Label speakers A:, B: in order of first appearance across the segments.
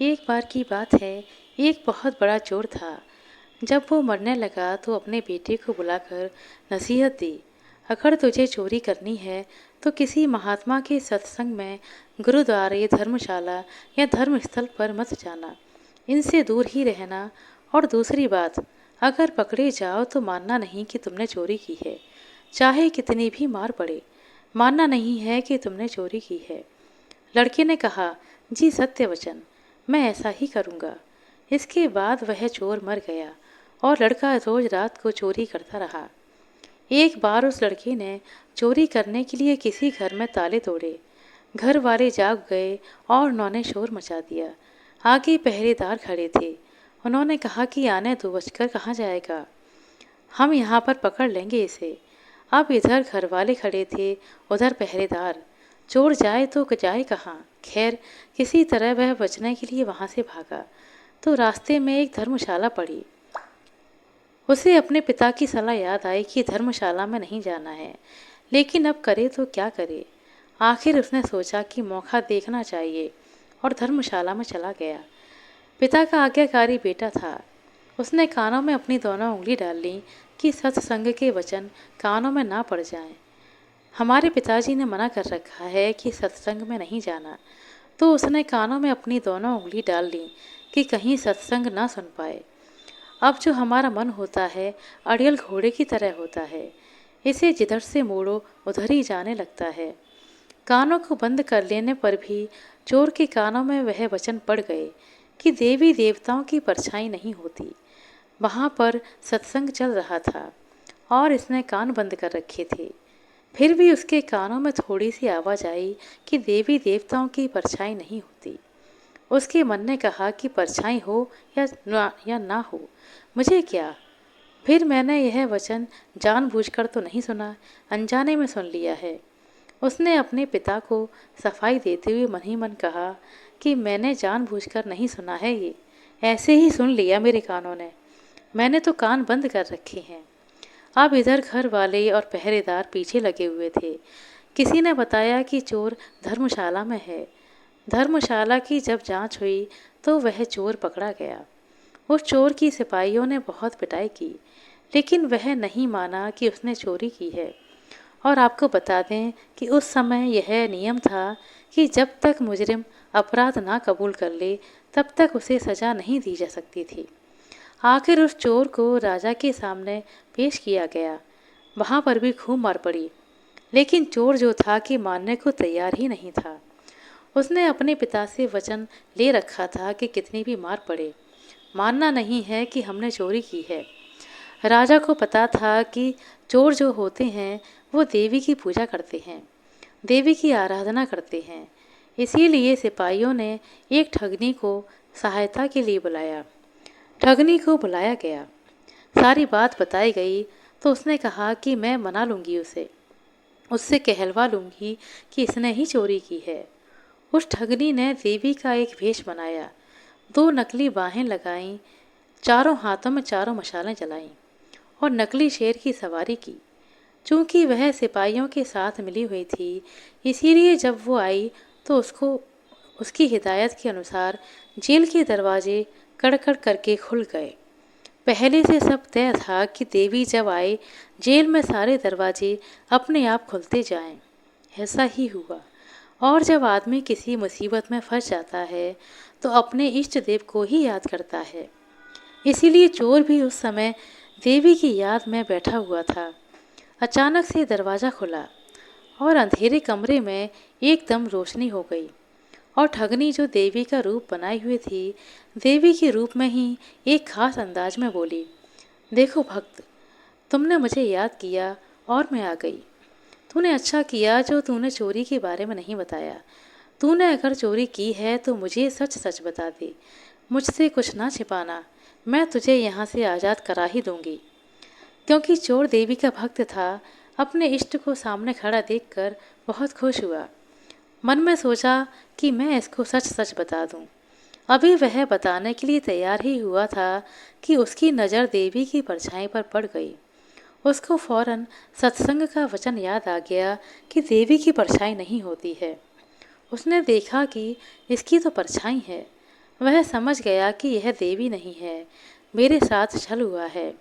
A: एक बार की बात है, एक बहुत बड़ा चोर था। जब वो मरने लगा तो अपने बेटे को बुलाकर नसीहत दी, अगर तुझे चोरी करनी है तो किसी महात्मा के सत्संग में, गुरुद्वारे, धर्मशाला या धर्मस्थल पर मत जाना। इनसे दूर ही रहना। और दूसरी बात, अगर पकड़े जाओ तो मानना नहीं कि तुमने चोरी की है, चाहे कितनी भी मार पड़े। मानना नहीं है कि तुमने चोरी की है। लड़के ने कहा, जी सत्य वचन, मैं ऐसा ही करूँगा। इसके बाद वह चोर मर गया और लड़का रोज रात को चोरी करता रहा। एक बार उस लड़के ने चोरी करने के लिए किसी घर में ताले तोड़े। घर वाले जाग गए और उन्होंने शोर मचा दिया। आगे पहरेदार खड़े थे। उन्होंने कहा कि आने दो, बचकर कहाँ जाएगा, हम यहाँ पर पकड़ लेंगे इसे। अब इधर घर वाले खड़े थे, उधर पहरेदार। चोर जाए तो जाए कहाँ। खैर, किसी तरह वह बचने के लिए वहाँ से भागा तो रास्ते में एक धर्मशाला पड़ी। उसे अपने पिता की सलाह याद आई कि धर्मशाला में नहीं जाना है, लेकिन अब करे तो क्या करे। आखिर उसने सोचा कि मौका देखना चाहिए और धर्मशाला में चला गया। पिता का आज्ञाकारी बेटा था। उसने कानों में अपनी दोनों उंगली डाल ली कि सत्संग के वचन कानों में ना पड़ जाएं। हमारे पिताजी ने मना कर रखा है कि सत्संग में नहीं जाना, तो उसने कानों में अपनी दोनों उंगली डाल ली कि कहीं सत्संग ना सुन पाए। अब जो हमारा मन होता है, अड़ियल घोड़े की तरह होता है, इसे जिधर से मोड़ो उधर ही जाने लगता है। कानों को बंद कर लेने पर भी चोर के कानों में वह वचन पड़ गए कि देवी देवताओं की परछाई नहीं होती। वहाँ पर सत्संग चल रहा था और इसने कान बंद कर रखे थे। फिर भी उसके कानों में थोड़ी सी आवाज़ आई कि देवी देवताओं की परछाई नहीं होती। उसके मन ने कहा कि परछाई हो या ना हो, मुझे क्या। फिर मैंने यह वचन जानबूझकर तो नहीं सुना, अनजाने में सुन लिया है। उसने अपने पिता को सफाई देते हुए मन ही मन कहा कि मैंने जानबूझकर नहीं सुना है, ये ऐसे ही सुन लिया मेरे कानों ने। मैंने तो कान बंद कर रखे हैं। अब इधर घर वाले और पहरेदार पीछे लगे हुए थे। किसी ने बताया कि चोर धर्मशाला में है। धर्मशाला की जब जांच हुई तो वह चोर पकड़ा गया। उस चोर की सिपाहियों ने बहुत पिटाई की, लेकिन वह नहीं माना कि उसने चोरी की है। और आपको बता दें कि उस समय यह नियम था कि जब तक मुजरिम अपराध ना कबूल कर ले, तब तक उसे सज़ा नहीं दी जा सकती थी। आखिर उस चोर को राजा के सामने पेश किया गया। वहाँ पर भी खूब मार पड़ी, लेकिन चोर जो था कि मानने को तैयार ही नहीं था। उसने अपने पिता से वचन ले रखा था कि कितनी भी मार पड़े, मानना नहीं है कि हमने चोरी की है। राजा को पता था कि चोर जो होते हैं वो देवी की पूजा करते हैं, देवी की आराधना करते हैं। इसीलिए सिपाहियों ने एक ठगनी को सहायता के लिए बुलाया। ठगनी को बुलाया गया, सारी बात बताई गई तो उसने कहा कि मैं मना लूँगी उसे, उससे कहलवा लूँगी कि इसने ही चोरी की है। उस ठगनी ने देवी का एक वेश बनाया, दो नकली बाहें लगाईं, चारों हाथों में चारों मशालें जलाईं और नकली शेर की सवारी की। चूंकि वह सिपाहियों के साथ मिली हुई थी, इसीलिए जब वो आई तो उसको उसकी हिदायत के अनुसार जेल के दरवाजे कड़कड़ करके खुल गए। पहले से सब तय था कि देवी जब आए, जेल में सारे दरवाजे अपने आप खुलते जाएं। ऐसा ही हुआ। और जब आदमी किसी मुसीबत में फंस जाता है तो अपने इष्ट देव को ही याद करता है। इसीलिए चोर भी उस समय देवी की याद में बैठा हुआ था। अचानक से दरवाज़ा खुला और अंधेरे कमरे में एकदम रोशनी हो गई और ठगनी जो देवी का रूप बनाई हुई थी, देवी के रूप में ही एक खास अंदाज में बोली, देखो भक्त, तुमने मुझे याद किया और मैं आ गई। तूने अच्छा किया जो तूने चोरी के बारे में नहीं बताया। तूने अगर चोरी की है तो मुझे सच सच बता दे, मुझसे कुछ ना छिपाना, मैं तुझे यहाँ से आज़ाद करा ही दूंगी। क्योंकि चोर देवी का भक्त था, अपने इष्ट को सामने खड़ा देखकर बहुत खुश हुआ। मन में सोचा कि मैं इसको सच सच बता दूं। अभी वह बताने के लिए तैयार ही हुआ था कि उसकी नज़र देवी की परछाई पर पड़ गई। उसको फौरन सत्संग का वचन याद आ गया कि देवी की परछाई नहीं होती है। उसने देखा कि इसकी तो परछाई है, वह समझ गया कि यह देवी नहीं है, मेरे साथ छल हुआ है।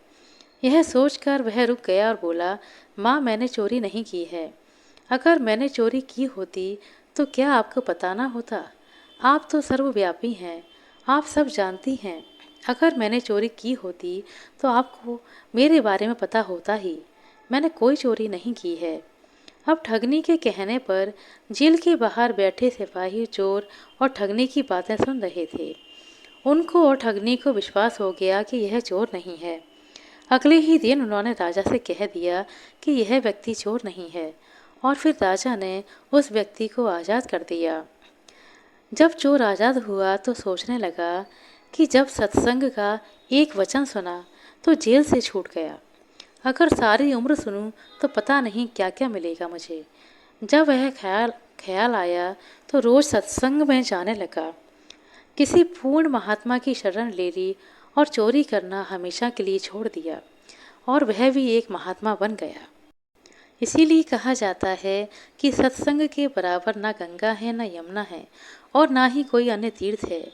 A: यह सोचकर वह रुक गया और बोला, माँ मैंने चोरी नहीं की है। अगर मैंने चोरी की होती तो क्या आपको पता ना होता? आप तो सर्वव्यापी हैं, आप सब जानती हैं। अगर मैंने चोरी की होती तो आपको मेरे बारे में पता होता ही। मैंने कोई चोरी नहीं की है। अब ठगनी के कहने पर जेल के बाहर बैठे सिपाही चोर और ठगनी की बातें सुन रहे थे। उनको और ठगनी को विश्वास हो गया कि यह चोर नहीं है। अगले ही दिन उन्होंने राजा से कह दिया कि यह व्यक्ति चोर नहीं है, और फिर राजा ने उस व्यक्ति को आज़ाद कर दिया। जब चोर आज़ाद हुआ तो सोचने लगा कि जब सत्संग का एक वचन सुना तो जेल से छूट गया। अगर सारी उम्र सुनूं तो पता नहीं क्या क्या मिलेगा मुझे। जब वह ख्याल ख्याल आया तो रोज़ सत्संग में जाने लगा। किसी पूर्ण महात्मा की शरण ले ली और चोरी करना हमेशा के लिए छोड़ दिया, और वह भी एक महात्मा बन गया। इसीलिए कहा जाता है कि सत्संग के बराबर ना गंगा है, ना यमुना है, और ना ही कोई अन्य तीर्थ है।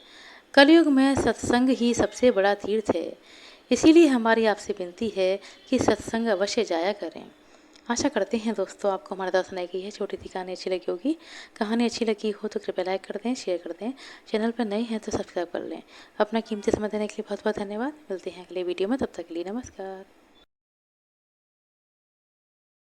A: कलयुग में सत्संग ही सबसे बड़ा तीर्थ है। इसीलिए हमारी आपसे विनती है कि सत्संग अवश्य जाया करें। आशा करते हैं दोस्तों आपको हमारे द्वारा सुनाई गई है छोटी सी कहानी अच्छी लगी होगी। कहानी अच्छी लगी हो तो कृपया लाइक कर दें, शेयर कर दें। चैनल पर नए हैं तो सब्सक्राइब कर लें। अपना कीमती समय देने के लिए बहुत बहुत धन्यवाद। मिलते हैं अगले वीडियो में, तब तक के लिए नमस्कार।